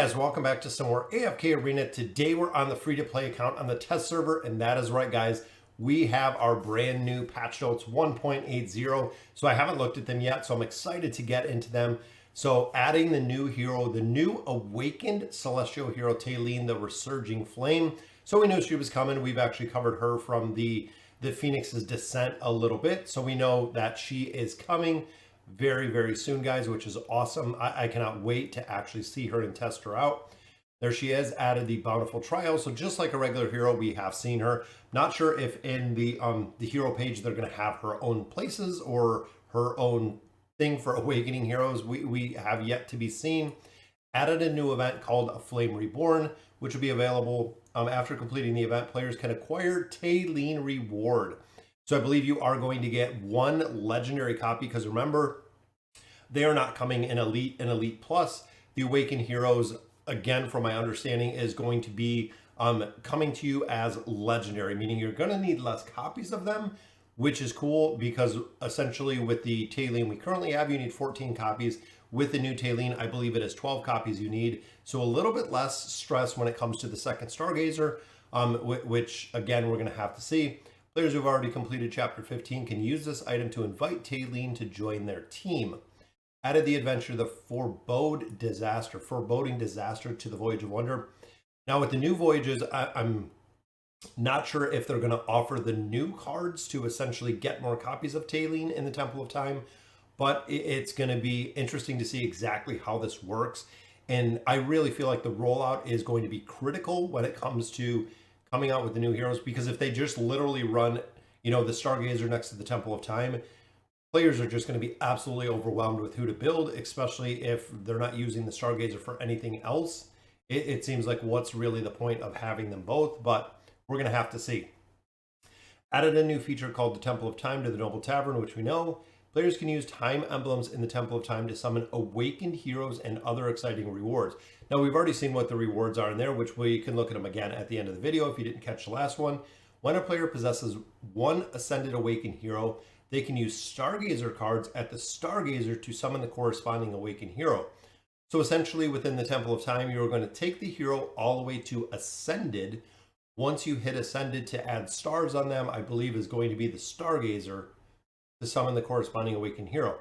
Guys, welcome back to some more AFK Arena. Today we're on the free-to-play account on the test server, and that is right, guys. We have our brand new patch notes 1.80. So I haven't looked at them yet, so I'm excited to get into them. So adding the new hero, the new awakened celestial hero, Taylene, the Resurging Flame. So we knew she was coming. We've actually covered her from the Phoenix's Descent a little bit. So we know that she is coming very soon, guys, which is awesome. I cannot wait to actually see her and test her out. There she is, added the Bountiful Trial. So just like a regular hero, we have seen her. Not sure if in the hero page they're going to have her own places or her own thing for awakening heroes. We have yet to be seen. Added a new event called A Flame Reborn, which will be available after completing the event. Players can acquire Taylene Reward. So I believe you are going to get one legendary copy, because remember, they are not coming in Elite and Elite Plus. The Awakened Heroes, again, from my understanding, is going to be coming to you as legendary, meaning you're going to need less copies of them, which is cool, because essentially with the Taylene we currently have, you need 14 copies. With the new Taylene, I believe it is 12 copies you need. So a little bit less stress when it comes to the second Stargazer, which again, we're going to have to see. Players who've already completed Chapter 15 can use this item to invite Taylene to join their team. Added the adventure, the Foreboding Disaster to the Voyage of Wonder. Now with the new voyages, I'm not sure if they're going to offer the new cards to essentially get more copies of Taylene in the Temple of Time, but it's going to be interesting to see exactly how this works. And I really feel like the rollout is going to be critical when it comes to coming out with the new heroes, because if they just literally run, the Stargazer next to the Temple of Time, players are just going to be absolutely overwhelmed with who to build, especially if they're not using the Stargazer for anything else. It seems like, what's really the point of having them both? But we're going to have to see. Added a new feature called the Temple of Time to the Noble Tavern, which we know. Players can use time emblems in the Temple of Time to summon awakened heroes and other exciting rewards. Now, we've already seen what the rewards are in there, which we can look at them again at the end of the video if you didn't catch the last one. When a player possesses one Ascended Awakened hero, they can use Stargazer cards at the Stargazer to summon the corresponding Awakened hero. So essentially, within the Temple of Time, you're going to take the hero all the way to Ascended. Once you hit Ascended, to add stars on them, I believe is going to be the Stargazer to summon the corresponding Awakened hero.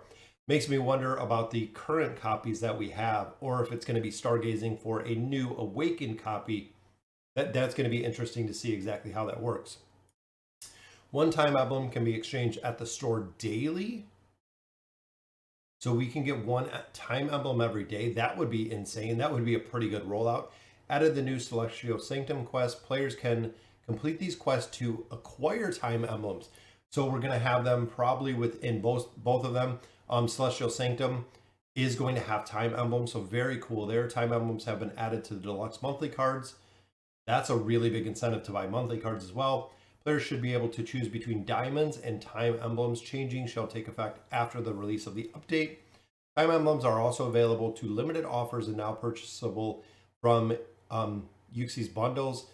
Makes me wonder about the current copies that we have, or if it's going to be stargazing for a new Awakened copy. That's going to be interesting to see exactly how that works. One time emblem can be exchanged at the store daily. So we can get one time emblem every day. That would be insane. That would be a pretty good rollout. Added the new Celestial Sanctum quest. Players can complete these quests to acquire time emblems. So we're going to have them probably within both of them. Celestial Sanctum is going to have time emblems, so very cool there. Time emblems have been added to the deluxe monthly cards. That's a really big incentive to buy monthly cards as well. Players should be able to choose between diamonds and time emblems. Changing shall take effect after the release of the update. Time emblems are also available to limited offers and now purchasable from Yuxi's bundles.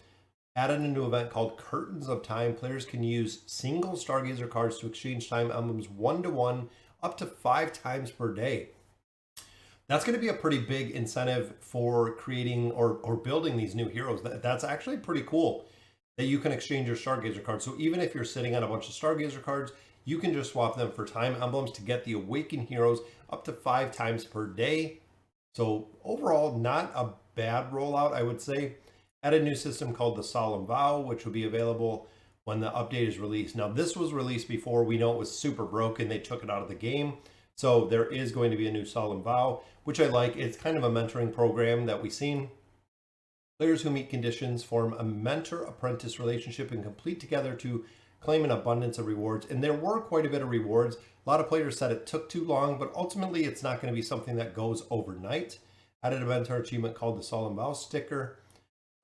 Added a new event called Curtains of Time. Players can use single Stargazer cards to exchange time emblems 1-to-1 up to 5 times per day. That's going to be a pretty big incentive for creating or building these new heroes. That's actually pretty cool that you can exchange your Stargazer cards. So even if you're sitting on a bunch of Stargazer cards, you can just swap them for time emblems to get the Awakened heroes up to 5 times per day. So overall, not a bad rollout, I would say. Added a new system called the Solemn Vow, which will be available when the update is released. Now, this was released before. We know it was super broken. They took it out of the game. So there is going to be a new Solemn Vow, which I like. It's kind of a mentoring program that we've seen. Players who meet conditions form a mentor-apprentice relationship and complete together to claim an abundance of rewards. And there were quite a bit of rewards. A lot of players said it took too long, but ultimately it's not going to be something that goes overnight. Added a mentor achievement called the Solemn Vow sticker.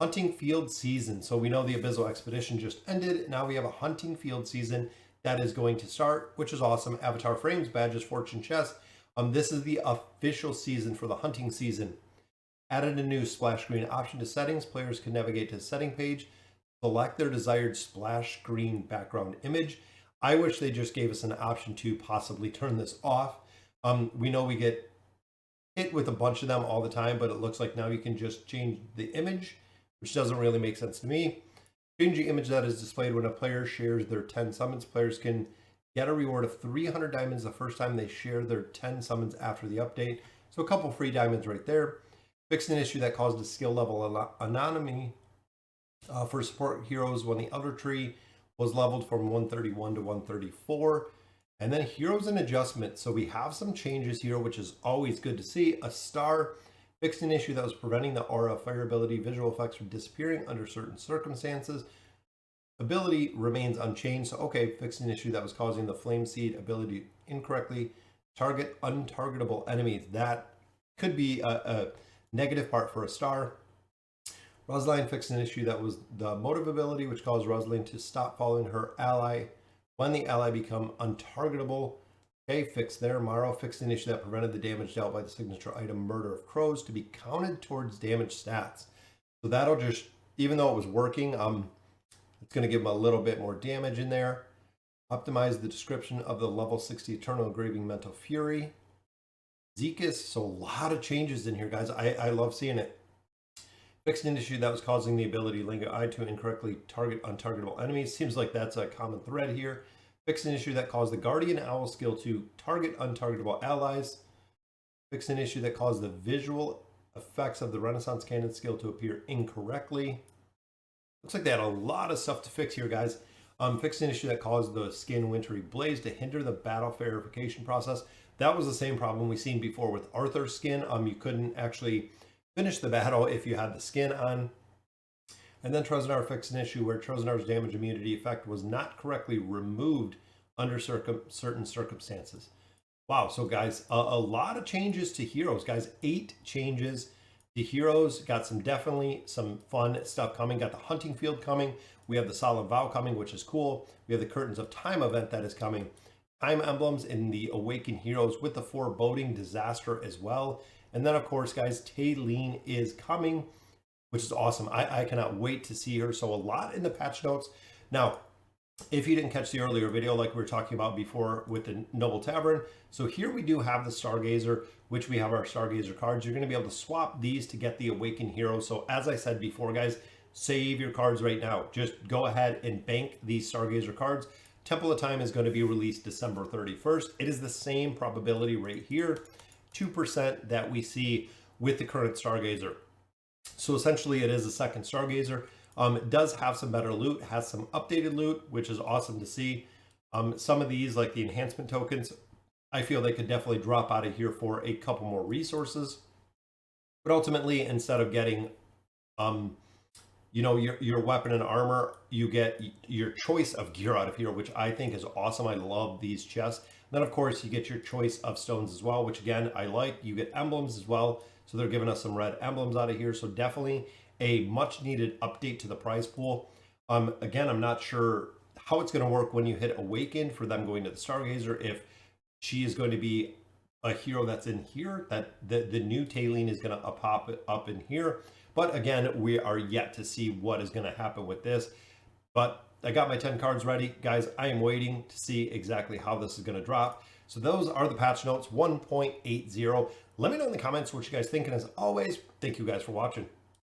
Hunting field season. So we know the Abyssal Expedition just ended. Now we have a hunting field season that is going to start, which is awesome. Avatar frames, badges, fortune chest. This is the official season for the hunting season. Added a new splash screen option to settings. Players can navigate to the setting page, select their desired splash screen background image. I wish they just gave us an option to possibly turn this off. We know we get hit with a bunch of them all the time, but it looks like now you can just change the image, which doesn't really make sense to me. Change the image that is displayed when a player shares their 10 summons. Players can get a reward of 300 diamonds the first time they share their 10 summons after the update. So a couple free diamonds right there. Fixed an issue that caused a skill level anonymity for support heroes when the Elder Tree was leveled from 131 to 134. And then heroes and adjustment. So we have some changes here, which is always good to see. A star fixed an issue that was preventing the aura of fire ability visual effects from disappearing under certain circumstances. Ability remains unchanged. So okay, fixed an issue that was causing the flame seed ability incorrectly target untargetable enemies. That could be a negative part for a star. Rosaline fixed an issue that was the motive ability, which caused Rosaline to stop following her ally when the ally become untargetable. Okay, fixed there. Morrow fixed an issue that prevented the damage dealt by the signature item Murder of Crows to be counted towards damage stats. So that'll just, even though it was working, it's going to give them a little bit more damage in there. Optimize the description of the level 60 Eternal Engraving Mental Fury. Zekas, so a lot of changes in here, guys. I love seeing it. Fixed an issue that was causing the ability Lingo Eye to incorrectly target untargetable enemies. Seems like that's a common thread here. Fixed an issue that caused the Guardian Owl skill to target untargetable allies. Fixed an issue that caused the visual effects of the Renaissance Cannon skill to appear incorrectly. Looks like they had a lot of stuff to fix here, guys. Fixed an issue that caused the skin Wintry Blaze to hinder the battle verification process. That was the same problem we've seen before with Arthur's skin. You couldn't actually finish the battle if you had the skin on. And then Treznar fixed an issue where Treznar's damage immunity effect was not correctly removed under certain circumstances. Wow, so guys, a lot of changes to heroes, guys. 8 changes to heroes. Got definitely some fun stuff coming. Got the hunting field coming. We have the Solemn Vow coming, which is cool. We have the Curtains of Time event that is coming. Time emblems in the Awakened Heroes with the Foreboding Disaster as well. And then, of course, guys, Taylene is coming, which is awesome. I cannot wait to see her. So a lot in the patch notes. Now, if you didn't catch the earlier video, like we were talking about before with the Noble Tavern, so here we do have the Stargazer, which we have our Stargazer cards. You're going to be able to swap these to get the Awakened Hero. So as I said before, guys, save your cards right now. Just go ahead and bank these Stargazer cards. Temple of Time is going to be released December 31st. It is the same probability right here, 2% that we see with the current Stargazer. So essentially it is a second Stargazer. It does have some better loot, has some updated loot, which is awesome to see. Some of these, like the enhancement tokens, I feel they could definitely drop out of here for a couple more resources. But ultimately, instead of getting, your weapon and armor, you get your choice of gear out of here, which I think is awesome. I love these chests. Then, of course, you get your choice of stones as well, which again, I like. You get emblems as well. So they're giving us some red emblems out of here. So definitely a much needed update to the prize pool. Again, I'm not sure how it's going to work when you hit Awaken for them going to the Stargazer, if she is going to be a hero that's in here, that the new Taylene is going to pop up in here. But again, we are yet to see what is going to happen with this. But I got my 10 cards ready. Guys, I am waiting to see exactly how this is going to drop. So those are the patch notes 1.80. Let me know in the comments what you guys think. And as always, thank you guys for watching.